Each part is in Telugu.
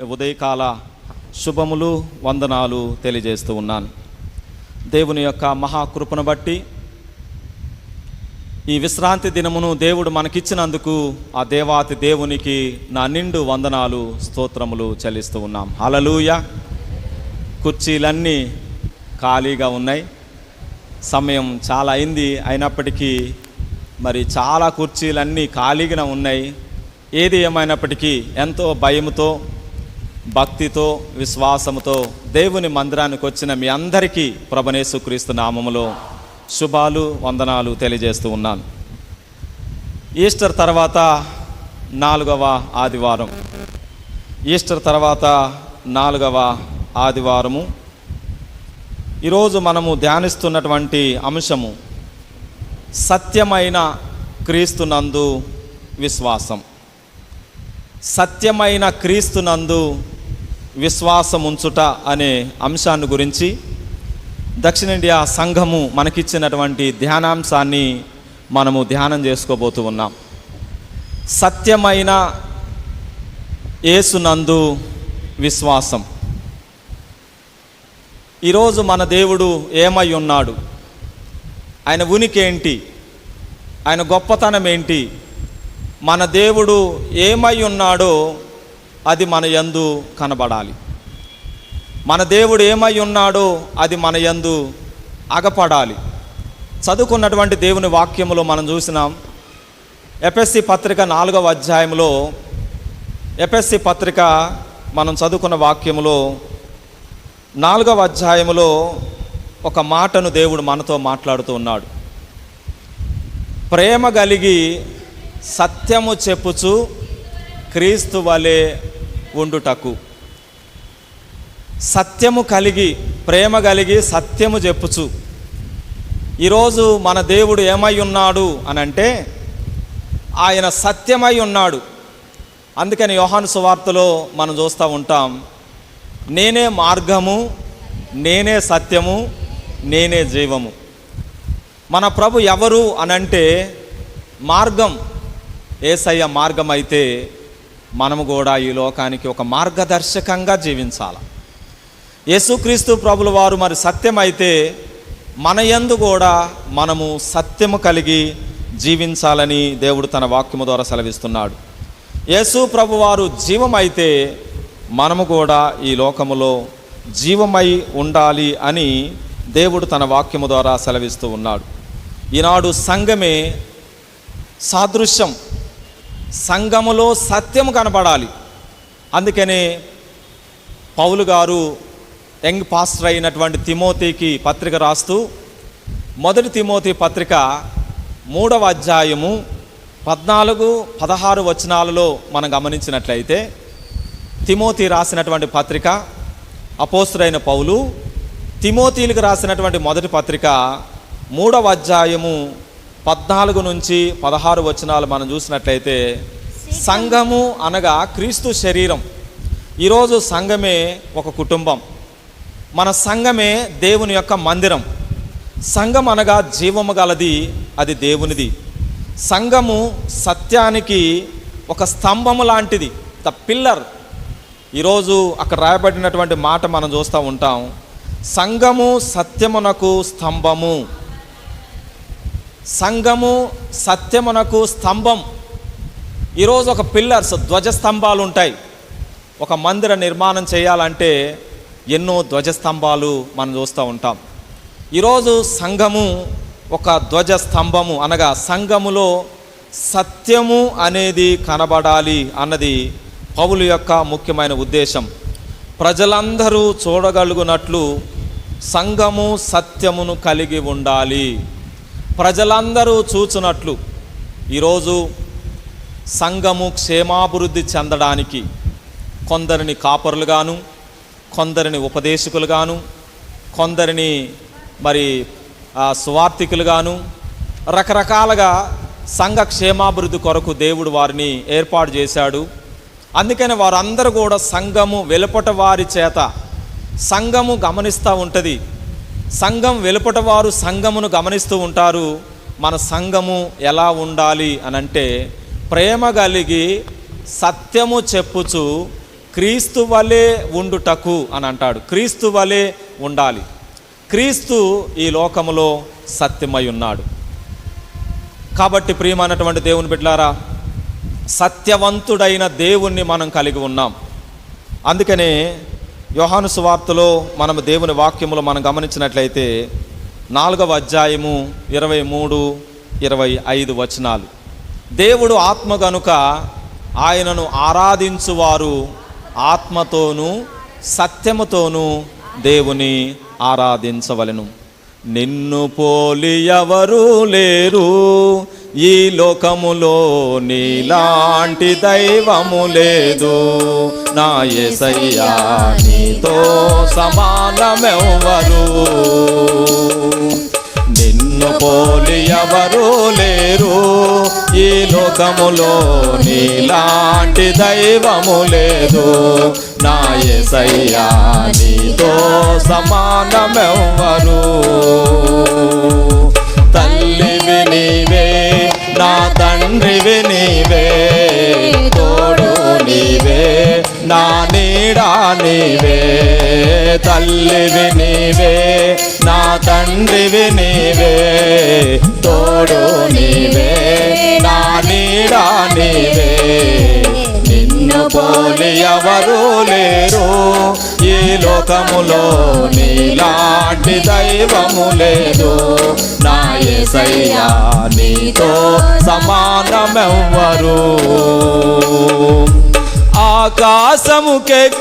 ఉదయకాల శుభములు వందనాలు తెలియజేస్తూ ఉన్నాను. దేవుని యొక్క మహాకృపను బట్టి ఈ విశ్రాంతి దినమును దేవుడు మనకిచ్చినందుకు ఆ దేవాతి దేవునికి నా నిండు వందనాలు స్తోత్రములు చెల్లిస్తూ ఉన్నాం. హల్లెలూయా. కుర్చీలన్నీ ఖాళీగా ఉన్నాయి. సమయం చాలా అయింది, అయినప్పటికీ మరి చాలా కుర్చీలన్నీ ఖాళీగా ఉన్నాయి. ఏది ఏమైనప్పటికీ ఎంతో భయముతో భక్తితో విశ్వాసముతో దేవుని మందిరానికి వచ్చిన మీ అందరికీ ప్రభువైన యేసుక్రీస్తు నామములో శుభాలు వందనాలు తెలియజేస్తూ ఉన్నాను. ఈస్టర్ తర్వాత 4వ ఆదివారం. ఈస్టర్ తర్వాత 4వ ఆదివారము. ఈరోజు మనము ధ్యానిస్తున్నటువంటి అంశము సత్యమైన క్రీస్తునందు విశ్వాసం. సత్యమైన క్రీస్తునందు విశ్వాసం ఉంచుట అనే అంశాన్ని గురించి దక్షిణ ఇండియా సంఘము మనకిచ్చినటువంటి ధ్యానాంశాన్ని మనము ధ్యానం చేసుకోబోతూ ఉన్నాం. సత్యమైన యేసునందు విశ్వాసం. ఈరోజు మన దేవుడు ఏమై ఉన్నాడు, ఆయన ఉనికి ఏంటి, ఆయన గొప్పతనం ఏంటి, మన దేవుడు ఏమై ఉన్నాడో అది మన యందు కనబడాలి. మన దేవుడు ఏమై ఉన్నాడో అది మన యందు అగపడాలి. చదువుకున్నటువంటి దేవుని వాక్యములో మనం చూసినాం. ఎఫెసీ పత్రిక 4వ అధ్యాయంలో, ఎఫెసీ పత్రిక మనం చదువుకున్న వాక్యములో 4వ అధ్యాయములో ఒక మాటను దేవుడు మనతో మాట్లాడుతూ ఉన్నాడు. ప్రేమ కలిగి సత్యము చెప్పుచు క్రీస్తు వలె ఉండుటకు. సత్యము కలిగి ప్రేమ కలిగి సత్యము చెప్పుచు. ఈరోజు మన దేవుడు ఏమై ఉన్నాడు అని అంటే ఆయన సత్యమై ఉన్నాడు. అందుకని యోహాను సువార్తలో మనం చూస్తూ ఉంటాం, నేనే మార్గము, నేనే సత్యము, నేనే జీవము. మన ప్రభు ఎవరు అనంటే మార్గం. యేసయ్య మార్గం అయితే మనము కూడా ఈ లోకానికి ఒక మార్గదర్శకంగా జీవించాలి. యేసుక్రీస్తు ప్రభుల వారు మరి సత్యం అయితే మన యందు కూడా మనము సత్యము కలిగి జీవించాలని దేవుడు తన వాక్యము ద్వారా సెలవిస్తున్నాడు. యేసు ప్రభు వారు జీవమైతే మనము కూడా ఈ లోకములో జీవమై ఉండాలి అని దేవుడు తన వాక్యము ద్వారా సెలవిస్తూ ఉన్నాడు. ఈనాడు సంఘమే సాదృశ్యం. సంఘములో సత్యము కనబడాలి. అందుకనే పౌలు గారు యంగ్ పాస్టర్ అయినటువంటి తిమోతికి పత్రిక రాస్తూ 1 తిమోతి పత్రిక 3వ అధ్యాయము 14-16 వచనాలలో మనం గమనించినట్లయితే, తిమోతి రాసినటువంటి పత్రిక అపోస్తలుడైన పౌలు తిమోతిలకు రాసినటువంటి 1వ పత్రిక 3వ అధ్యాయము 14-16 వచనాలు మనం చూసినట్లయితే, సంఘము అనగా క్రీస్తు శరీరం. ఈరోజు సంఘమే ఒక కుటుంబం. మన సంఘమే దేవుని యొక్క మందిరం. సంఘం అనగా జీవము గలది, అది దేవునిది. సంఘము సత్యానికి ఒక స్తంభము లాంటిది, ద పిల్లర్. ఈరోజు అక్కడ రాయబడినటువంటి మాట మనం చూస్తూ ఉంటాం, సంఘము సత్యమునకు స్తంభము. సంఘము సత్యమునకు స్తంభం. ఈరోజు ఒక పిల్లర్స్, ధ్వజస్తంభాలు ఉంటాయి. ఒక మందిర నిర్మాణం చేయాలంటే ఎన్నో ధ్వజస్తంభాలు మనం చూస్తూ ఉంటాం. ఈరోజు సంఘము ఒక ధ్వజస్తంభము, అనగా సంఘములో సత్యము అనేది కనబడాలి అన్నది పౌలు యొక్క ముఖ్యమైన ఉద్దేశం. ప్రజలందరూ చూడగలుగునట్లు సంఘము సత్యమును కలిగి ఉండాలి. ప్రజలందరూ చూచునట్లు. ఈరోజు సంఘము క్షేమాభివృద్ధి చెందడానికి కొందరిని కాపరులుగాను, కొందరిని ఉపదేశకులుగాను, కొందరిని మరి సువార్థికులుగాను, రకరకాలుగా సంఘ క్షేమాభివృద్ధి కొరకు దేవుడు వారిని ఏర్పాటు చేశాడు. అందుకని వారందరూ కూడా సంఘము వెలుపట వారి చేత సంఘము గమనిస్తూ ఉంటుంది. సంఘం వెలుపట వారు సంఘమును గమనిస్తూ ఉంటారు. మన సంఘము ఎలా ఉండాలి అనంటే, ప్రేమ కలిగి సత్యము చెప్పుచు క్రీస్తు వలె ఉండుటకు అని అంటాడు. క్రీస్తు వలె ఉండాలి. క్రీస్తు ఈ లోకములో సత్యమై ఉన్నాడు. కాబట్టి ప్రియమైనటువంటి దేవుని బిడ్డలారా, సత్యవంతుడైన దేవుణ్ణి మనం కలిగి ఉన్నాం. అందుకనే యోహాను సువార్తలో మనం దేవుని వాక్యములో మనం గమనించినట్లయితే 4వ అధ్యాయము 23-25 వచనాలు, దేవుడు ఆత్మ గనుక ఆయనను ఆరాధించువారు ఆత్మతోనూ సత్యముతోనూ దేవుని ఆరాధించవలెను. నిన్ను పోలి ఎవరు లేరు ఈ లోకములో, నీలాంటి దైవము లేదు. నా యేసయ్యా నీతో సమానమెవ్వరు. నిన్ను పోలి ఎవరు లేరు ఈ లోకములో, నీలాంటి దైవము లేదు. నా యేసయ్యా నీతో సమానమెవ్వరు. తల్లివి నీవే, నా తండ్రివి నీవే, తోడు నీవే, నా నీడా నీవే. తల్లివి నీవే, నా తండ్రివి నీవే, తోడు నీవే, నా నీడా నీవే. నిన్ను పోలి ఎవరు లేరు ఈ లోకములో, నీలాంటి దైవము లేదు. నా యేసయ్యా నీతో సమానమెవ్వరు. ఆకాశముకెక్కిపోయినా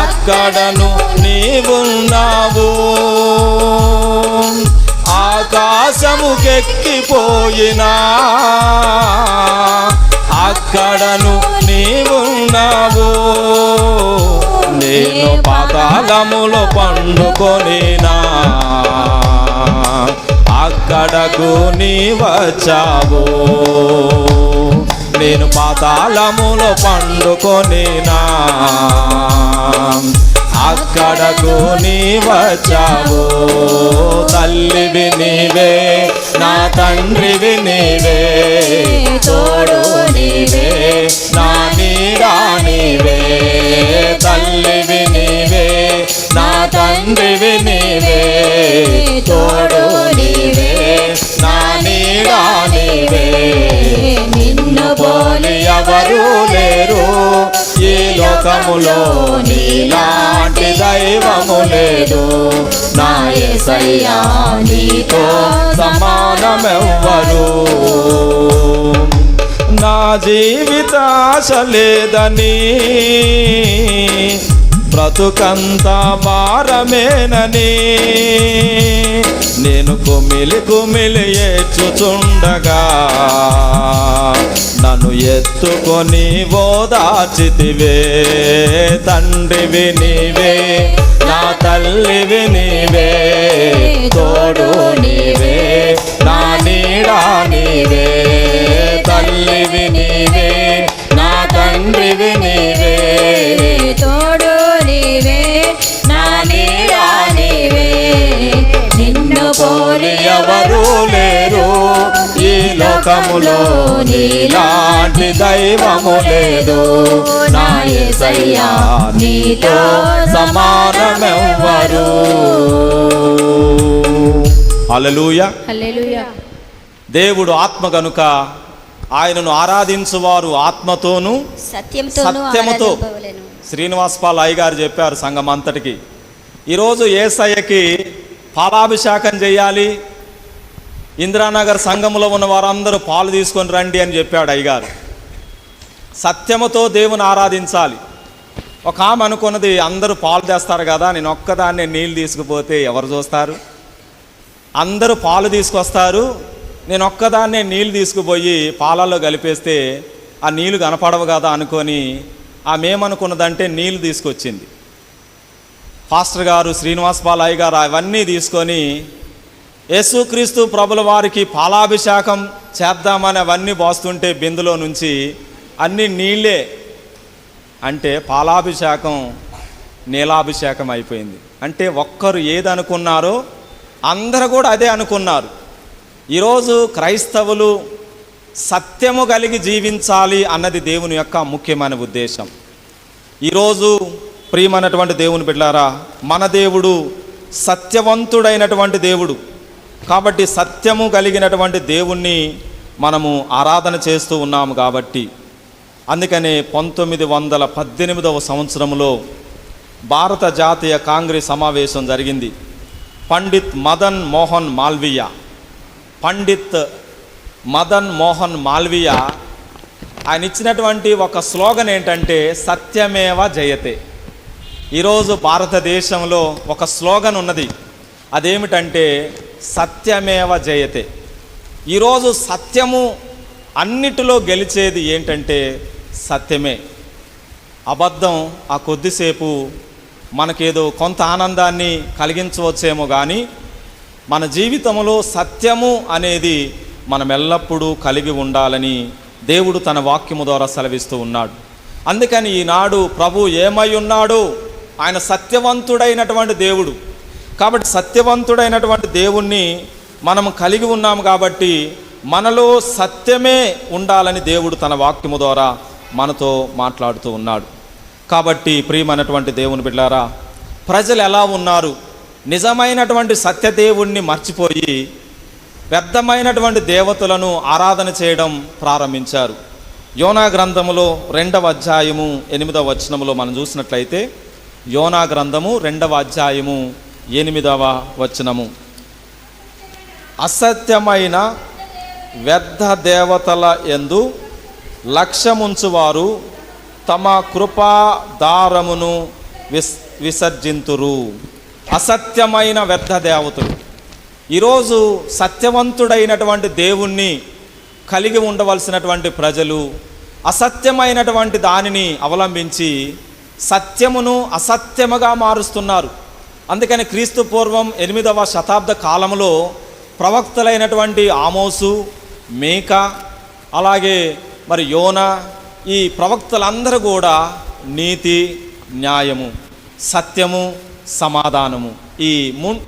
అక్కడను నీవున్నావు. ఆకాశముకెక్కిపోయినా అక్కడను నీవున్నావు. నేను పాతాళములో పండుకొనినా అక్కడకు నీ వచ్చావు. నేను పాతాళములో పండుకొనినా అక్కడకు నీ వచ్చావు. తల్లివి నీవే, నా తండ్రివి నీవే, తోడు నీవే, నా నీడా నీవే. తల్లివి నీవే, నా తండ్రివి నీవే, తోడు నీవే, నా నీడా నీవే. నిన్ను పోలి ఎవరు లేరు ఈ లోకములో, నీలాంటి దైవము లేదు. నా యేసయ్యా నీతో సమానమెవ్వరు. నా జీవితాశ లేదని, బ్రతుకంతా భారమేనని, నేను కుమిలి కుమిలి ఏడ్చుచుండగా నన్ను ఎత్తుకొని ఓదార్చితివే. తండ్రివి నీవే, నా తల్లివి నీవే, తోడు నీవే, నా నీడా నీవే. తల్లివి నీవే, నా తండ్రివి నీవే, తోడు నీవే, నా నీడా నీవే. నిన్ను పోలి ఎవరు లేరు ఈ లోకములో, నీలాంటి దైవము లేదు. నా యేసయ్యా నీతో సమానమెవ్వరు. హల్లెలూయా, హల్లెలూయా. దేవుడు ఆత్మ గనుక ఆయనను ఆరాధించువారు ఆత్మతోనూ సత్యముతో. శ్రీనివాస్ పాల్ అయ్యగారు చెప్పారు సంఘం అంతటికి, ఈరోజు యేసయ్యకి పాలాభిషేకం చేయాలి, ఇందిరానగర్ సంఘంలో ఉన్న వారందరూ పాలు తీసుకొని రండి అని చెప్పాడు అయ్యగారు. సత్యముతో దేవుని ఆరాధించాలి. ఒక ఆమె అనుకున్నది, అందరూ పాలు తెస్తారు కదా, నేను ఒక్కదాన్నే నీళ్ళు తీసుకుపోతే ఎవరు చూస్తారు? అందరూ పాలు తీసుకొస్తారు, నేను ఒక్కదాన్నే నీళ్ళు తీసుకుపోయి పాలల్లో కలిపేస్తే ఆ నీళ్ళు కనపడవు కదా అనుకొని ఆమె ఏమనుకున్నదంటే నీళ్ళు తీసుకొచ్చింది. పాస్టర్ గారు శ్రీనివాస్ పాల్ అయ్యగారు అవన్నీ తీసుకొని యేసుక్రీస్తు ప్రభుల వారికి పాలాభిషేకం చేద్దామని అవన్నీ పోస్తుంటే బిందులో నుంచి అన్ని నీళ్ళే. అంటే పాలాభిషేకం నీలాభిషేకం అయిపోయింది. అంటే ఒక్కరు ఏదనుకున్నారో అందరూ కూడా అదే అనుకున్నారు. ఈరోజు క్రైస్తవులు సత్యము కలిగి జీవించాలి అన్నది దేవుని యొక్క ముఖ్యమైన ఉద్దేశం. ఈరోజు ప్రియమైనటువంటి దేవుని బిడ్డలారా, మన దేవుడు సత్యవంతుడైనటువంటి దేవుడు. కాబట్టి సత్యము కలిగినటువంటి దేవుణ్ణి మనము ఆరాధన చేస్తూ ఉన్నాము. కాబట్టి అందుకనే 1918వ సంవత్సరంలో భారత జాతీయ కాంగ్రెస్ సమావేశం జరిగింది. పండిత్ మదన్ మోహన్ మాల్వీయ ఆయన ఇచ్చినటువంటి ఒక స్లోగన్ ఏంటంటే సత్యమేవ జయతే. ఈరోజు భారతదేశంలో ఒక స్లోగన్ ఉన్నది, అదేమిటంటే సత్యమేవ జయతే. ఈరోజు సత్యము అన్నిటిలో గెలిచేది ఏంటంటే సత్యమే. అబద్ధం ఆ కొద్దిసేపు మనకేదో కొంత ఆనందాన్ని కలిగించవచ్చేమో కానీ మన జీవితంలో సత్యము అనేది మనం ఎల్లప్పుడూ కలిగి ఉండాలని దేవుడు తన వాక్యము ద్వారా సెలవిస్తూ ఉన్నాడు. అందుకని ఈనాడు ప్రభు ఏమై ఉన్నాడు? ఆయన సత్యవంతుడైనటువంటి దేవుడు. కాబట్టి సత్యవంతుడైనటువంటి దేవుణ్ణి మనం కలిగి ఉన్నాము. కాబట్టి మనలో సత్యమే ఉండాలని దేవుడు తన వాక్యము ద్వారా మనతో మాట్లాడుతూ ఉన్నాడు. కాబట్టి ప్రియమైనటువంటి దేవుని బిడ్డలారా, ప్రజలు ఎలా ఉన్నారు? నిజమైనటువంటి సత్యదేవుణ్ణి మర్చిపోయి వ్యర్థమైనటువంటి దేవతలను ఆరాధన చేయడం ప్రారంభించారు. యోనా గ్రంథములో 2వ అధ్యాయము 8వ వచనములో మనం చూసినట్లయితే, యోనా గ్రంథము 2వ అధ్యాయము 8వ వచనము, అసత్యమైన వ్యర్థ దేవతల యందు లక్ష్యముంచువారు తమ కృపాదారమును విసర్జింతురు. అసత్యమైన వ్యర్థ దేవతలు. ఈరోజు సత్యవంతుడైనటువంటి దేవుణ్ణి కలిగి ఉండవలసినటువంటి ప్రజలు అసత్యమైనటువంటి దానిని అవలంబించి సత్యమును అసత్యముగా మారుస్తున్నారు. అందుకని క్రీస్తు పూర్వం 8వ శతాబ్ద కాలంలో ప్రవక్తలైనటువంటి ఆమోసు, మేక, అలాగే మరి యోనా, ఈ ప్రవక్తలందరూ కూడా నీతి, న్యాయము, సత్యము, సమాధానము,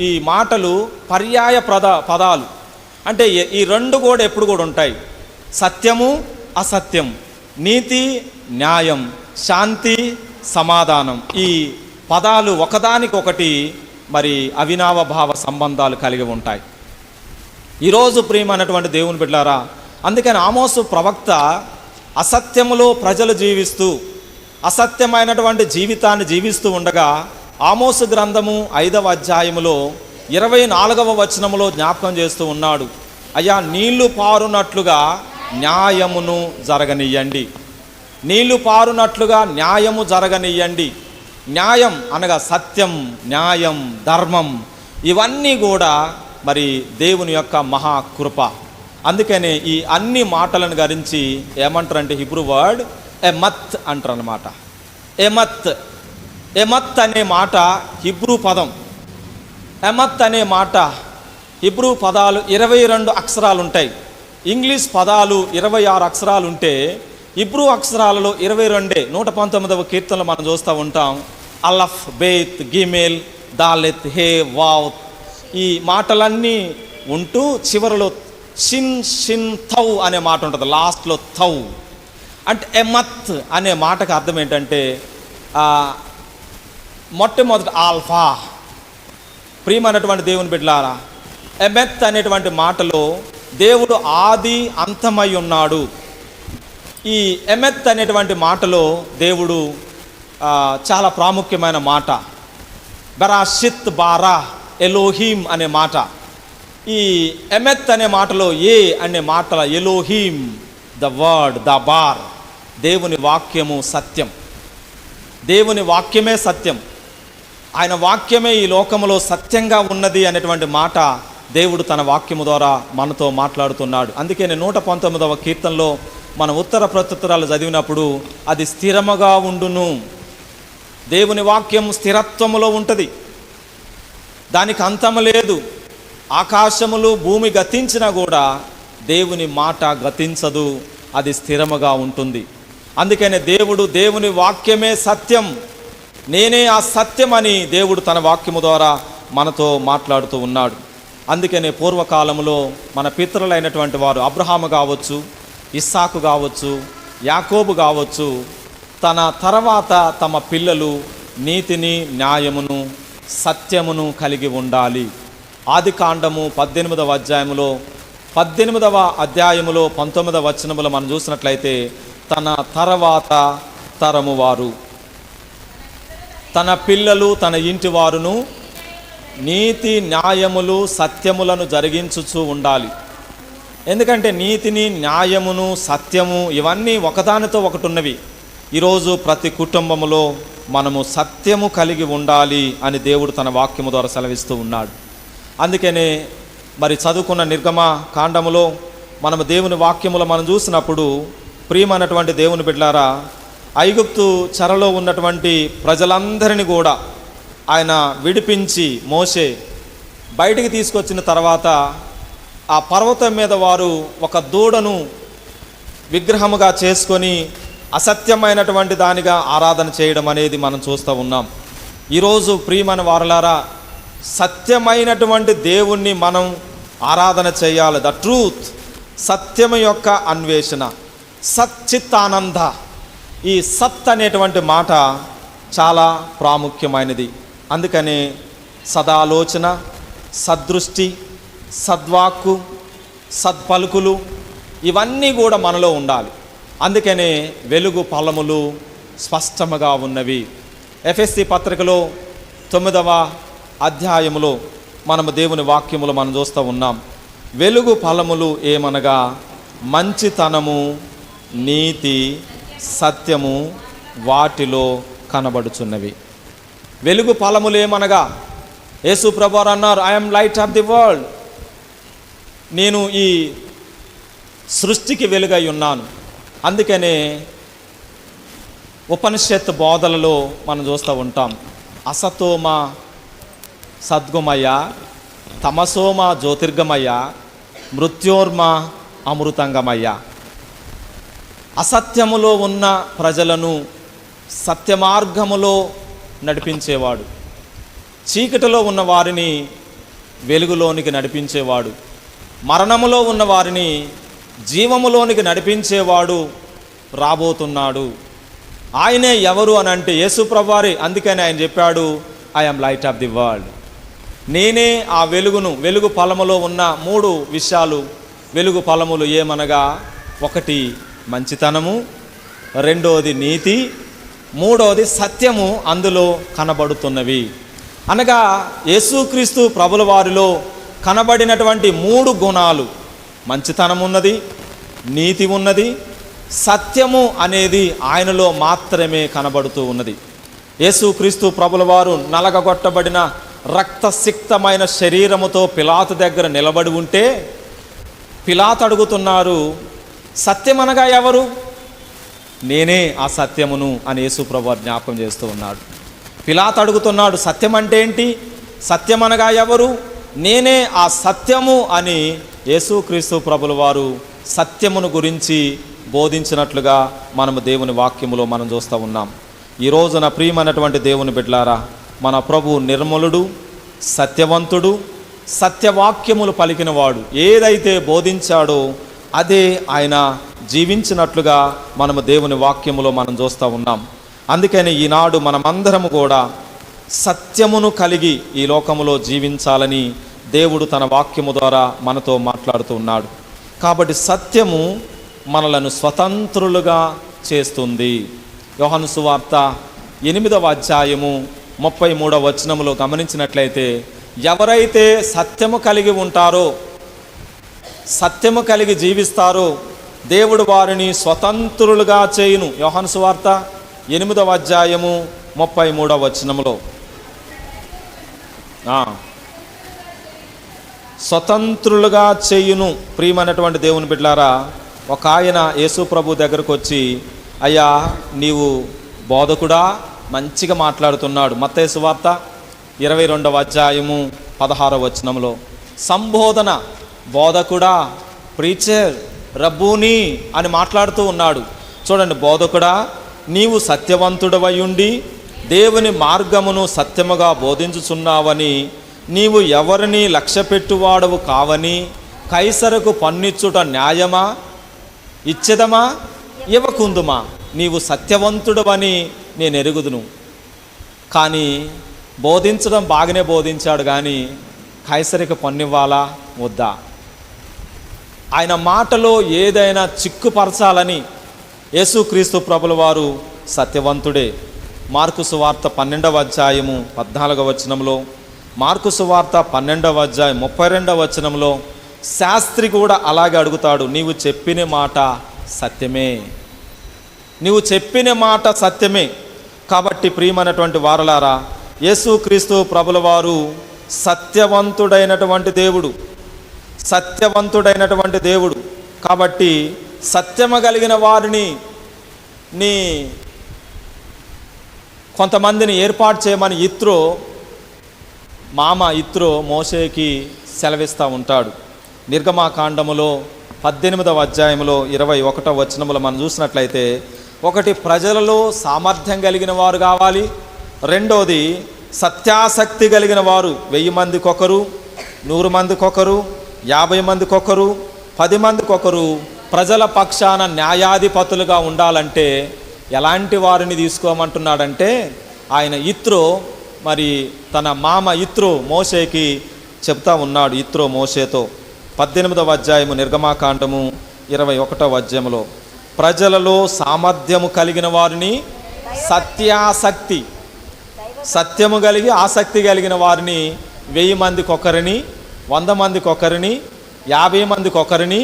ఈ మాటలు పర్యాయ పదాలు. అంటే ఈ రెండు కూడా ఎప్పుడు కూడా ఉంటాయి. సత్యము, అసత్యం, నీతి, న్యాయం, శాంతి, సమాధానం. ఈ పదాలు ఒకదానికొకటి మరి అవినావభావ సంబంధాలు కలిగి ఉంటాయి. ఈరోజు ప్రియమైనటువంటి దేవుని బిడ్డలారా, అందుకని ఆమోసు ప్రవక్త అసత్యములో ప్రజలు జీవిస్తూ అసత్యమైనటువంటి జీవితాన్ని జీవిస్తూ ఉండగా ఆమోసు గ్రంథము 5వ అధ్యాయములో 24వ వచనములో జ్ఞాపకం చేస్తూ ఉన్నాడు. అయ్యా, నీళ్లు పారునట్లుగా న్యాయమును జరగనియ్యండి. నీళ్లు పారునట్లుగా న్యాయము జరగనియ్యండి. న్యాయం అనగా సత్యం, న్యాయం, ధర్మం, ఇవన్నీ కూడా మరి దేవుని యొక్క మహాకృప. అందుకనే ఈ అన్ని మాటలను గురించి ఏమంటారంటే హిబ్రూ వర్డ్ ఎమత్ అంటారు అన్నమాట. ఎమత్ అనే మాట హిబ్రూ పదం. ఎమత్ అనే మాట హిబ్రూ పదాలు 22 అక్షరాలు ఉంటాయి. ఇంగ్లీష్ పదాలు 26 అక్షరాలు ఉంటే హిబ్రూ అక్షరాలలో 22. 119వ కీర్తనలో మనం చూస్తూ ఉంటాం. అలఫ్, బేత్, గిమెల్, దాలెత్, హే, వావ్, ఈ మాటలన్నీ ఉంటూ చివరిలో షిన్ థౌ అనే మాట ఉంటుంది. లాస్ట్లో థౌ అంటే ఎమత్ అనే మాటకు అర్థం ఏంటంటే మొట్టమొదటి ఆల్ఫా. ప్రియమైనటువంటి దేవుని బిడ్డలారా, ఎమెత్ అనేటువంటి మాటలో దేవుడు ఆది అంతమై ఉన్నాడు. ఈ ఎమెత్ అనేటువంటి మాటలో దేవుడు చాలా ప్రాముఖ్యమైన మాట. బరాషిత్ బారా ఎలోహీం అనే మాట. ఈ ఎమెత్ అనే మాటలో ఏ అనే మాటల Elohim, the word, the bar, దేవుని వాక్యము సత్యం. దేవుని వాక్యమే సత్యం. ఆయన వాక్యమే ఈ లోకములో సత్యంగా ఉన్నది అనేటువంటి మాట దేవుడు తన వాక్యము ద్వారా మనతో మాట్లాడుతున్నాడు. అందుకే 119వ కీర్తనలో మన ఉత్తర ప్రత్యుత్తరాలు చదివినప్పుడు అది స్థిరముగా ఉండును. దేవుని వాక్యం స్థిరత్వములో ఉంటుంది, దానికి అంతము లేదు. ఆకాశములు భూమి గతించినా కూడా దేవుని మాట గతించదు, అది స్థిరముగా ఉంటుంది. అందుకనే దేవుని వాక్యమే సత్యం, నేనే ఆ సత్యం అని దేవుడు తన వాక్యము ద్వారా మనతో మాట్లాడుతూ ఉన్నాడు. అందుకనే పూర్వకాలంలో మన పితరులైనటువంటి వారు అబ్రహాము కావచ్చు, ఇస్సాకు కావచ్చు, యాకోబు కావచ్చు, తన తర్వాత తమ పిల్లలు నీతిని, న్యాయమును, సత్యమును కలిగి ఉండాలి. ఆదికాండము 18వ అధ్యాయములో 19వ వచనములో మనం చూసినట్లయితే తన తర్వాత తరము వారు, తన పిల్లలు, తన ఇంటి వారును నీతి, న్యాయములు, సత్యములను జరిగించుచూ ఉండాలి. ఎందుకంటే నీతిని, న్యాయమును, సత్యము ఇవన్నీ ఒకదానితో ఒకటి ఉన్నవి. ఈరోజు ప్రతి కుటుంబములో మనము సత్యము కలిగి ఉండాలి అని దేవుడు తన వాక్యము ద్వారా సెలవిస్తూ ఉన్నాడు. అందుకనే మరి చదువుకున్న నిర్గమ కాండములో మనము దేవుని వాక్యములో మనం చూసినప్పుడు, ప్రియమైనటువంటి దేవుని బిడ్డలారా, ఐగుప్తు చెరలో ఉన్నటువంటి ప్రజలందరినీ కూడా ఆయన విడిపించి మోషే బయటికి తీసుకొచ్చిన తర్వాత ఆ పర్వతం మీద వారు ఒక దూడను విగ్రహముగా చేసుకొని అసత్యమైనటువంటి దానిగా ఆరాధన చేయడం అనేది మనం చూస్తూ ఉన్నాం. ఈరోజు ప్రియమైన వారలారా, సత్యమైనటువంటి దేవుణ్ణి మనం ఆరాధన చేయాలి. ద ట్రూత్, సత్యము యొక్క అన్వేషణ, సచ్చిత్తానంద. ఈ సత్ అనేటువంటి మాట చాలా ప్రాముఖ్యమైనది. అందుకనే సదాలోచన, సద్దృష్టి, సద్వాక్కు, సత్పలుకులు ఇవన్నీ కూడా మనలో ఉండాలి. అందుకనే వెలుగు ఫలములు స్పష్టముగా ఉన్నవి. ఎఫెసీ పత్రికలో 9వ అధ్యాయములో మనము దేవుని వాక్యములు మనం చూస్తూ ఉన్నాం. వెలుగు ఫలములు ఏమనగా మంచితనము, నీతి, సత్యము వాటిలో కనబడుచున్నవి. వెలుగు ఫలములు ఏమనగా యేసు ప్రభువారు అన్నారు, I'm light of the world. నేను ఈ సృష్టికి వెలుగై ఉన్నాను. అందుకనే ఉపనిషత్ బోధలలో మనం చూస్తూ ఉంటాం, అసతోమ సద్గుమయ, తమసోమ జ్యోతిర్గమయ, మృత్యోర్మ అమృతంగమయ్య. అసత్యములో ఉన్న ప్రజలను సత్యమార్గములో నడిపించేవాడు, చీకటిలో ఉన్న వారిని వెలుగులోనికి నడిపించేవాడు, మరణములో ఉన్న వారిని జీవములోనికి నడిపించేవాడు రాబోతున్నాడు. ఆయనే ఎవరు అని అంటే యేసు ప్రభువారే. అందుకని ఆయన చెప్పాడు, I'm light of the world. నేనే ఆ వెలుగును. వెలుగు ఫలములో ఉన్న 3 విషయాలు. వెలుగు ఫలములు ఏమనగా, 1 మంచితనము, 2 నీతి, 3 సత్యము అందులో కనబడుతున్నవి. అనగా యేసుక్రీస్తు ప్రభుల వారిలో కనబడినటువంటి 3 గుణాలు, మంచితనం ఉన్నది, నీతి ఉన్నది, సత్యము అనేది ఆయనలో మాత్రమే కనబడుతూ ఉన్నది. యేసుక్రీస్తు ప్రభుల వారు నలగగొట్టబడిన రక్తసిక్తమైన శరీరముతో పిలాతు దగ్గర నిలబడి ఉంటే పిలాతు అడుగుతున్నారు, సత్యమనగా ఎవరు? నేనే ఆ సత్యమును అని యేసు ప్రభువు జ్ఞాపకం చేస్తూ ఉన్నాడు. పిలాతు అడుగుతున్నాడు, సత్యం అంటే ఏంటి? సత్యమనగా ఎవరు? నేనే ఆ సత్యము అని యేసుక్రీస్తు ప్రభుల వారు సత్యమును గురించి బోధించినట్లుగా మనము దేవుని వాక్యములో మనం చూస్తూ ఉన్నాం. ఈ రోజున ప్రియమైనటువంటి దేవుని బిడ్డలారా, మన ప్రభు నిర్మలుడు, సత్యవంతుడు, సత్యవాక్యములు పలికినవాడు. ఏదైతే బోధించాడో అదే ఆయన జీవించినట్లుగా మనము దేవుని వాక్యములో మనం చూస్తూ ఉన్నాం. అందుకని ఈనాడు మనమందరము కూడా సత్యమును కలిగి ఈ లోకములో జీవించాలని దేవుడు తన వాక్యము ద్వారా మనతో మాట్లాడుతూ ఉన్నాడు. కాబట్టి సత్యము మనలను స్వతంత్రులుగా చేస్తుంది. యోహాను సువార్త 8వ అధ్యాయము 33వ వచనములో గమనించినట్లయితే, ఎవరైతే సత్యము కలిగి ఉంటారో, సత్యము కలిగి జీవిస్తారో దేవుడు వారిని స్వతంత్రులుగా చేయును. యోహాను సువార్త 8వ అధ్యాయము 33వ వచనములో స్వతంత్రులుగా చేయును. ప్రియమైనటువంటి దేవుని బిడ్డలారా, ఒక ఆయన యేసు ప్రభు దగ్గరకు వచ్చి, అయ్యా నీవు బోధకుడా, మంచిగా మాట్లాడుతున్నాడు. మత్తయి సువార్త 22వ అధ్యాయము 16వ వచనంలో సంబోధన, బోధకుడా, ప్రీచర్, రబ్బూని అని మాట్లాడుతూ ఉన్నాడు. చూడండి, బోధకుడా, నీవు సత్యవంతుడవై ఉండి దేవుని మార్గమును సత్యముగా బోధించుచున్నావని, నీవు ఎవరిని లక్ష్యపెట్టువాడవు కావని, కైసరుకు పన్నిచ్చుట న్యాయమా, ఇచ్చెదమా ఇవ్వకుందుమా, నీవు సత్యవంతుడవని నేను ఎరుగుదును. కానీ బోధించడం బాగానే బోధించాడు, కానీ కైసరికి పన్నివ్వాలా వద్దా? ఆయన మాటలో ఏదైనా చిక్కుపరచాలని యేసుక్రీస్తు ప్రభుల వారు సత్యవంతుడే. మార్కు సువార్త 12వ అధ్యాయము 14వ వచనంలో, మార్కు సువార్త 12వ అధ్యాయం 32వ వచనంలో శాస్త్రి కూడా అలాగే అడుగుతాడు, నీవు చెప్పిన మాట సత్యమే, నీవు చెప్పిన మాట సత్యమే. కాబట్టి ప్రియమైనటువంటి వారలారా, యేసుక్రీస్తు ప్రభుల వారు సత్యవంతుడైనటువంటి దేవుడు, సత్యవంతుడైనటువంటి దేవుడు. కాబట్టి సత్యము కలిగిన వారిని కొంతమందిని ఏర్పాటు చేయమని ఇత్రో మోషేకి సెలవిస్తూ ఉంటాడు. నిర్గమాకాండములో 18వ అధ్యాయంలో 21వ వచనములో మనం చూసినట్లయితే, ఒకటి ప్రజలలో సామర్థ్యం కలిగిన వారు కావాలి, రెండోది సత్యాసక్తి కలిగిన వారు 1000 మందికొకరు, 100 మందికొకరు, 50 మందికొకరు, 10 మందికొకరు ప్రజల పక్షాన న్యాయాధిపతులుగా ఉండాలంటే ఎలాంటి వారిని తీసుకోమంటున్నాడంటే, ఆయన మరి తన మామ మోషేకి చెప్తా ఉన్నాడు. మోషేతో 18వ అధ్యాయము నిర్గమాకాండము 21వ అధ్యాయంలో, ప్రజలలో సామర్థ్యము కలిగిన వారిని, సత్యము కలిగి ఆసక్తి కలిగిన వారిని 1000 మందికొకరిని, 100 మందికొకరిని, 50 మందికొకరిని,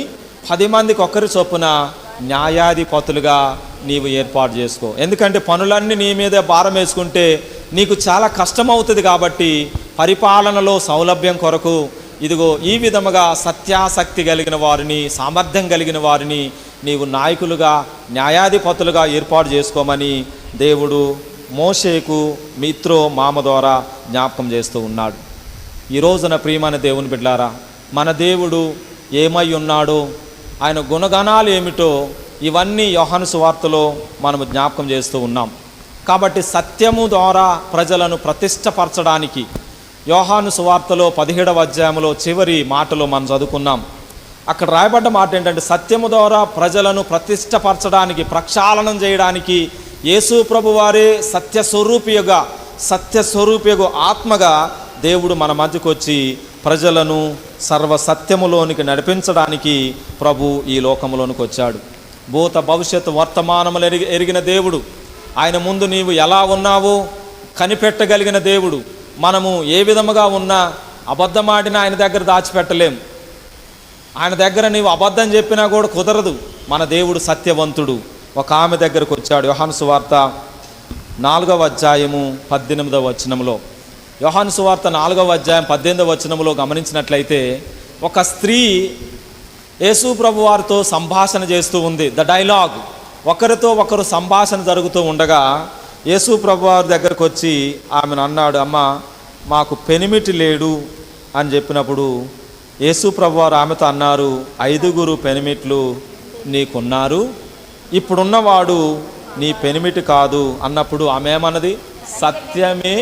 10 మందికొకరి చొప్పున న్యాయాధిపతులుగా నీవు ఏర్పాటు చేసుకో. ఎందుకంటే పనులన్నీ నీ మీదే భారం వేసుకుంటే నీకు చాలా కష్టమవుతుంది. కాబట్టి పరిపాలనలో సౌలభ్యం కొరకు ఇదిగో ఈ విధముగా సత్యాసక్తి కలిగిన వారిని, సామర్థ్యం కలిగిన వారిని నీవు నాయకులుగా, న్యాయాధిపతులుగా ఏర్పాటు చేసుకోమని దేవుడు మోషేకు మామ ద్వారా జ్ఞాపకం చేస్తూ ఉన్నాడు. ఈ రోజున ప్రియమైన దేవుని బిడ్డలారా, మన దేవుడు ఏమై ఉన్నాడో, ఆయన గుణగణాలు ఏమిటో ఇవన్నీ యోహాను సువార్తలో మనము జ్ఞాపకం చేస్తూ ఉన్నాం. కాబట్టి సత్యము ద్వారా ప్రజలను ప్రతిష్టపరచడానికి యోహాను సువార్తలో 17వ అధ్యాయంలో చివరి మాటలో మనం చదువుకున్నాం. అక్కడ రాయబడ్డ మాట ఏంటంటే, సత్యము ద్వారా ప్రజలను ప్రతిష్టపరచడానికి, ప్రక్షాళనం చేయడానికి యేసు ప్రభు వారే సత్యస్వరూపియగు ఆత్మగా దేవుడు మన మధ్యకు వచ్చి ప్రజలను సర్వసత్యములోనికి నడిపించడానికి ప్రభు ఈ లోకంలోనికి వచ్చాడు. భూత భవిష్యత్తు వర్తమానములు ఎరిగిన దేవుడు. ఆయన ముందు నీవు ఎలా ఉన్నావో కనిపెట్టగలిగిన దేవుడు. మనము ఏ విధముగా ఉన్నా అబద్ధమాడినా ఆయన దగ్గర దాచిపెట్టలేం. ఆయన దగ్గర నీవు అబద్ధం చెప్పినా కూడా కుదరదు. మన దేవుడు సత్యవంతుడు. ఒక ఆమె దగ్గరకు వచ్చాడు. యోహాను సువార్త 4వ అధ్యాయము 18వ వచనంలో, యోహాను సువార్త 4వ అధ్యాయం 18వ వచనంలో గమనించినట్లయితే, ఒక స్త్రీ యేసు ప్రభు వారితో సంభాషణ చేస్తూ ఉంది. ద డైలాగ్, ఒకరితో ఒకరు సంభాషణ జరుగుతూ ఉండగా యేసు ప్రభు వారి దగ్గరకు వచ్చి ఆమెను అన్నాడు, అమ్మ మాకు పెనిమిటి లేడు అని చెప్పినప్పుడు యేసు ప్రభు వారు ఆమెతో అన్నారు, 5 పెనిమిట్లు నీకున్నారు, ఇప్పుడున్నవాడు నీ పెనిమిటి కాదు అన్నప్పుడు ఆమె ఏమన్నది, సత్యమే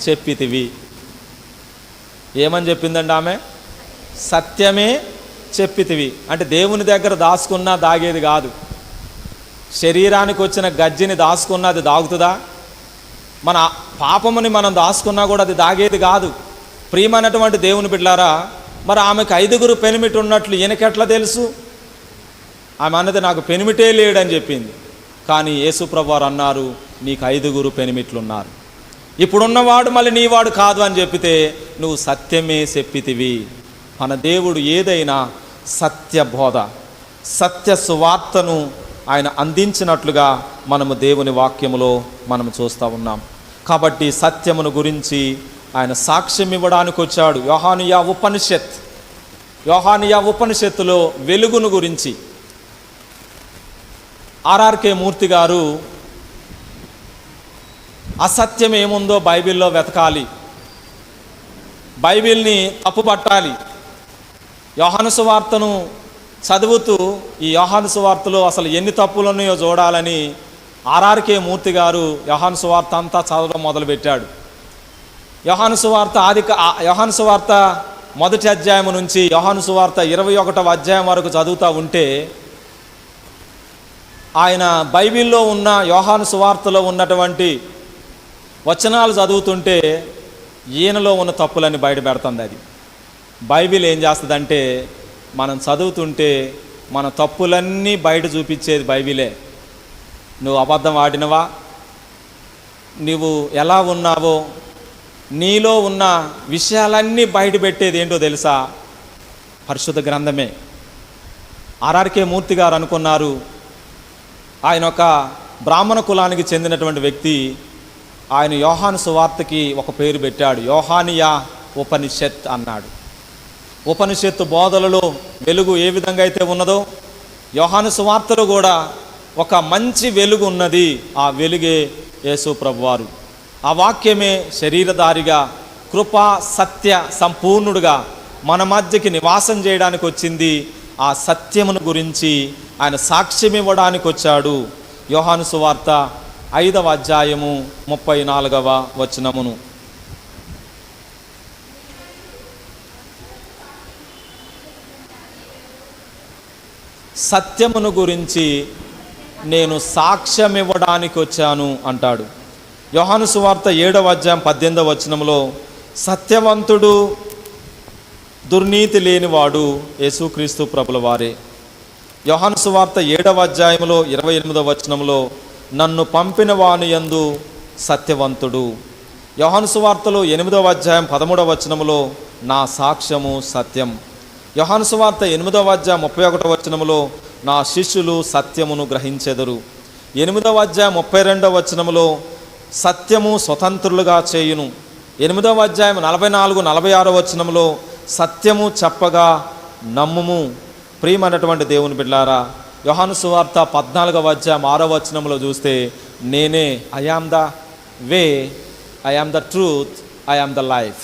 చెప్పితివి. ఏమని చెప్పిందండి ఆమె? సత్యమే చెప్పితివి. అంటే దేవుని దగ్గర దాచుకున్నా దాగేది కాదు. శరీరానికి వచ్చిన గజ్జిని దాచుకున్నా అది దాగుతుందా? మన పాపముని మనం దాచుకున్నా కూడా అది దాగేది కాదు. ప్రియమైనటువంటి దేవుని బిడ్డలారా, మరి ఆమెకు 5 పెనిమిటి ఉన్నట్లు ఈయనకెట్లా తెలుసు? ఆమె అన్నది నాకు పెనిమిటే లేడని చెప్పింది. కానీ యేసు ప్రభు వారు అన్నారు, నీకు 5 పెనిమిట్లు ఉన్నారు, ఇప్పుడున్నవాడు మళ్ళీ నీవాడు కాదు అని చెప్పితే నువ్వు సత్యమే చెప్పితివి. మన దేవుడు ఏదైనా సత్యబోధ, సత్య సువార్తను ఆయన అందించినట్లుగా మనము దేవుని వాక్యములో మనము చూస్తూ ఉన్నాం. కాబట్టి సత్యమును గురించి ఆయన సాక్ష్యం ఇవ్వడానికి వచ్చాడు. యోహానియా ఉపనిషత్తులో వెలుగును గురించి ఆర్ఆర్కే మూర్తి గారు అసత్యం ఏముందో బైబిల్లో వెతకాలి, బైబిల్ని తప్పుపట్టాలి. యోహాను సువార్తను చదువుతూ ఈ యోహాను సువార్తలో అసలు ఎన్ని తప్పులు ఉన్నాయో చూడాలని ఆర్ఆర్కే మూర్తి గారు యోహాను సువార్త అంతా చదవడం మొదలుపెట్టాడు. యోహాను సువార్త మొదటి అధ్యాయం నుంచి యోహాను సువార్త 21వ అధ్యాయం వరకు చదువుతూ ఉంటే ఆయన బైబిల్లో ఉన్న యోహాను సువార్తలో ఉన్నటువంటి వచనాలు చదువుతుంటే ఈయనలో ఉన్న తప్పులన్నీ బయట పెడుతుంది. అది బైబిల్ ఏం చేస్తుందంటే మనం చదువుతుంటే మన తప్పులన్నీ బయట చూపించేది బైబిలే. నువ్వు అబద్ధం ఆడినవా, నువ్వు ఎలా ఉన్నావో, నీలో ఉన్న విషయాలన్నీ బయట పెట్టేది ఏంటో తెలుసా? పరిశుద్ధ గ్రంథమే. ఆర్ఆర్కే మూర్తి గారు అనుకున్నారు, ఆయన ఒక బ్రాహ్మణ కులానికి చెందినటువంటి వ్యక్తి. ఆయన యోహాను సువార్తకి ఒక పేరు పెట్టాడు, యోహానియా ఉపనిషత్ అన్నాడు. ఉపనిషత్తు బోధలలో వెలుగు ఏ విధంగా అయితే ఉన్నదో, యోహాను సువార్తలో కూడా ఒక మంచి వెలుగు ఉన్నది. ఆ వెలుగే యేసు ప్రభువారు. ఆ వాక్యమే శరీరధారిగా కృపా సత్య సంపూర్ణుడుగా మన మధ్యకి నివాసం చేయడానికి వచ్చింది. ఆ సత్యమును గురించి ఆయన సాక్ష్యం ఇవ్వడానికి వచ్చాడు. యోహాను సువార్త 5వ అధ్యాయము 34వ వచనమును. సత్యమును గురించి నేను సాక్ష్యం ఇవ్వడానికి వచ్చాను అంటాడు. యోహాను సువార్త 7వ అధ్యాయం 18వ వచనంలో సత్యవంతుడు దుర్నీతి లేనివాడు యేసుక్రీస్తు ప్రభుల వారే. యోహాను సువార్త 7వ అధ్యాయంలో 28వ వచనంలో నన్ను పంపిన వాని యందు సత్యవంతుడు. యోహాను సువార్తలో 8వ అధ్యాయం 13వ వచనంలో నా సాక్ష్యము సత్యం. యోహాను సువార్త 8వ అధ్యాయం 31వ వచనంలో నా శిష్యులు సత్యమును గ్రహించెదరు. 8వ అధ్యాయం 32వ వచనంలో సత్యము స్వతంత్రులుగా చేయును. 8వ అధ్యాయం 44, 46వ వచనంలో సత్యము చెప్పగా నమ్ముము. ప్రియమైనటువంటి దేవుని బిడ్డలారా, యోహాను సువార్త 14వ అధ్యాయం 6వ వచనంలో చూస్తే నేనే I am the way, I am the truth, I am the life.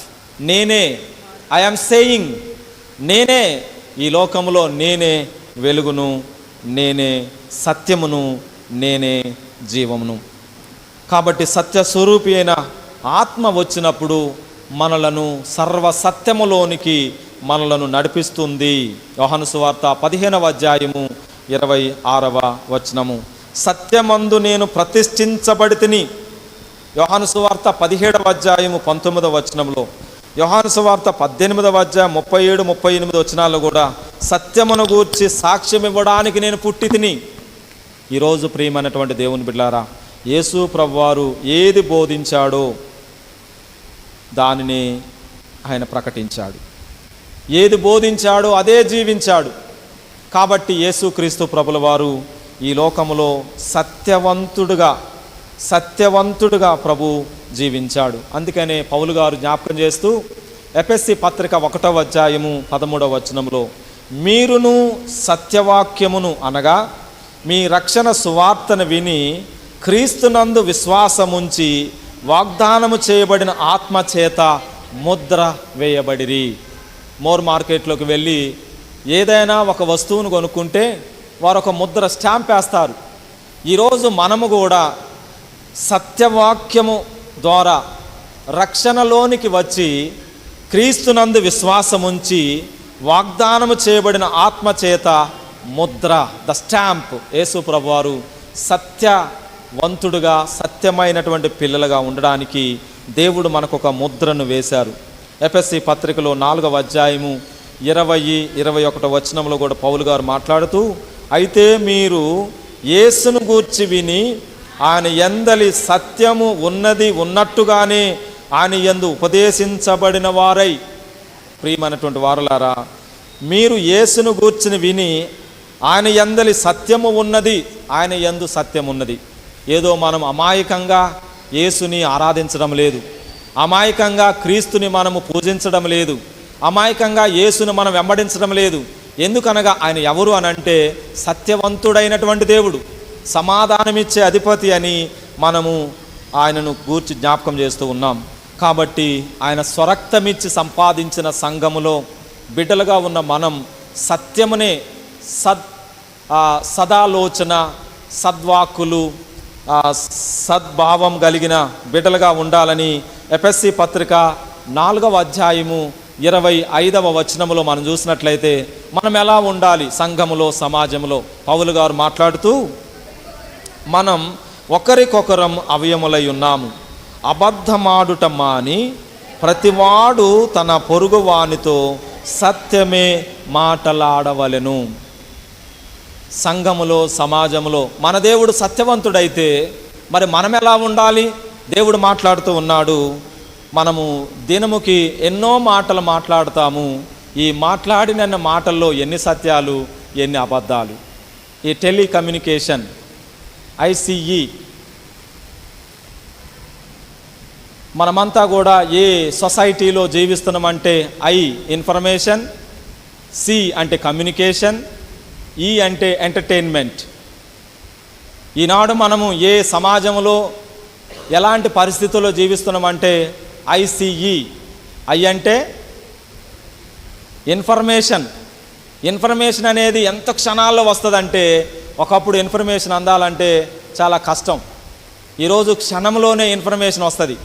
నేనే, ఐ యామ్ సేయింగ్, నేనే ఈ లోకములో నేనే వెలుగును, నేనే సత్యమును, నేనే జీవమును. కాబట్టి సత్య స్వరూపి అయిన ఆత్మ వచ్చినప్పుడు మనలను సర్వసత్యములోనికి మనలను నడిపిస్తుంది. యోహాను సువార్త 15వ అధ్యాయము 26వ వచనము సత్యమందు నేను ప్రతిష్ఠించబడితిని. యోహాను సువార్త 17వ అధ్యాయము 19వ వచనంలో, యోహాను సువార్త 18వ అధ్యాయం 37, 38 వచనాల్లో కూడా సత్యమును గూర్చి సాక్ష్యం ఇవ్వడానికి నేను పుట్టి తిని. ఈరోజు ప్రియమైనటువంటి దేవుని బిడ్డలారా, యేసు ప్రభువారు ఏది బోధించాడో దానిని ఆయన ప్రకటించాడు. ఏది బోధించాడో అదే జీవించాడు. కాబట్టి యేసుక్రీస్తు ప్రభుల వారు ఈ లోకములో సత్యవంతుడుగా ప్రభు జీవించాడు. అందుకనే పౌలు గారు జ్ఞాపకం చేస్తూ ఎఫెసీ పత్రిక 1వ అధ్యాయము 13వ వచనంలో మీరును సత్యవాక్యమును అనగా మీ రక్షణ సువార్తను విని క్రీస్తునందు విశ్వాసముంచి వాగ్దానము చేయబడిన ఆత్మ చేత ముద్ర వేయబడిరి. మోర్ మార్కెట్లోకి వెళ్ళి ఏదైనా ఒక వస్తువును కొనుక్కుంటే వారు ఒక ముద్ర స్టాంప్ వేస్తారు. ఈరోజు మనము కూడా సత్యవాక్యము ద్వారా రక్షణలోనికి వచ్చి క్రీస్తునందు విశ్వాసముంచి వాగ్దానము చేయబడిన ఆత్మ చేత ముద్ర, ద స్టాంప్, యేసు ప్రభువారు సత్యవంతుడుగా సత్యమైనటువంటి పిల్లలుగా ఉండడానికి దేవుడు మనకొక ముద్రను వేశారు. ఎఫెసీ పత్రికలో 4వ అధ్యాయము 20, 21 వచనంలో కూడా పౌలు గారు మాట్లాడుతూ అయితే మీరు యేసును గూర్చి విని ఆయన యందలి సత్యము ఉన్నట్టుగానే ఆయన యందు ఉపదేశించబడిన వారై. ప్రియమైనటువంటి వారలారా, మీరు యేసును గూర్చిని విని ఆయన యందలి సత్యము ఉన్నది, ఆయన యందు సత్యం ఉన్నది. ఏదో మనం అమాయకంగా యేసుని ఆరాధించడం లేదు, అమాయకంగా క్రీస్తుని మనము పూజించడం లేదు, అమాయకంగా యేసుని మనం వెంబడించడం లేదు. ఎందుకనగా ఆయన ఎవరు అనంటే సత్యవంతుడైనటువంటి దేవుడు, సమాధానమిచ్చే అధిపతి అని మనము ఆయనను గూర్చి జ్ఞాపకం చేస్తూ ఉన్నాం. కాబట్టి ఆయన స్వరక్తమిచ్చి సంపాదించిన సంఘములో బిడ్డలుగా ఉన్న మనం సత్యమునే సదాలోచన, సద్వాక్కులు, సద్భావం కలిగిన బిడ్డలుగా ఉండాలని ఎఫెసీ పత్రిక 4వ అధ్యాయము 25వ వచనములో మనం చూసినట్లయితే మనం ఎలా ఉండాలి సంఘములో, సమాజంలో పౌలు గారు మాట్లాడుతూ మనం ఒకరికొకరం అవయములై ఉన్నాము. అబద్ధమాడుట మాని ప్రతివాడు తన పొరుగువానితో సత్యమే మాటలాడవలెను. సంఘములో, సమాజంలో మన దేవుడు సత్యవంతుడైతే మరి మనం ఎలా ఉండాలి? దేవుడు మాట్లాడుతూ ఉన్నాడు, మనము దినముకి ఎన్నో మాటలు మాట్లాడతాము. ఈ మాట్లాడిన మాటల్లో ఎన్ని సత్యాలు, ఎన్ని అబద్ధాలు. ఈ టెలికమ్యూనికేషన్, ICE, మనమంతా కూడా ఏ సొసైటీలో జీవిస్తున్నామంటే ఇన్ఫర్మేషన్, C అంటే కమ్యూనికేషన్, E అంటే ఎంటర్టైన్మెంట్. ఈనాడు మనము ఏ సమాజంలో ఎలాంటి పరిస్థితుల్లో జీవిస్తున్నామంటే ICE. I అంటే ఇన్ఫర్మేషన్ అనేది ఎంత క్షణాల్లో వస్తుందంటే, ఒకప్పుడు ఇన్ఫర్మేషన్ అందాలంటే చాలా కష్టం. ఈరోజు క్షణంలోనే ఇన్ఫర్మేషన్ వస్తుంది.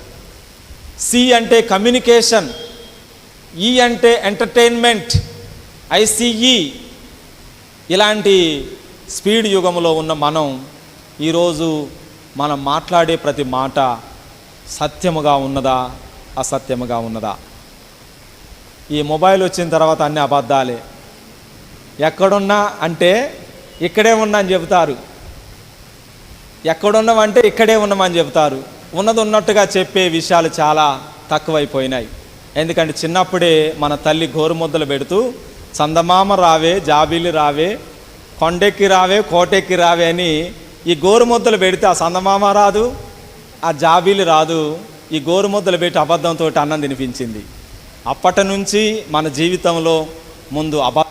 C అంటే కమ్యూనికేషన్, E అంటే ఎంటర్టైన్మెంట్, ICE. ఇలాంటి స్పీడ్ యుగంలో ఉన్న మనం ఈరోజు మనం మాట్లాడే ప్రతి మాట సత్యముగా ఉన్నదా, అసత్యముగా ఉన్నదా? ఈ మొబైల్ వచ్చిన తర్వాత అన్ని అబద్ధాలే. ఎక్కడున్నా అంటే ఇక్కడే ఉన్నా అని చెబుతారు, ఎక్కడున్నామంటే ఇక్కడే ఉన్నామని చెబుతారు. ఉన్నది ఉన్నట్టుగా చెప్పే విషయాలు చాలా తక్కువైపోయినాయి. ఎందుకంటే చిన్నప్పుడే మన తల్లి గోరుముద్దలు పెడుతూ చందమామ రావే, జాబిలి రావే, కొండెక్కి రావే, కోటెక్కి రావే అని ఈ గోరుముద్దలు పెడితే ఆ చందమామ రాదు, ఆ జాబిలి రాదు. ఈ గోరుముద్దలు పెట్టి అబద్ధంతో అన్నం తినిపించింది. అప్పటి నుంచి మన జీవితంలో ముందు అబద్ధం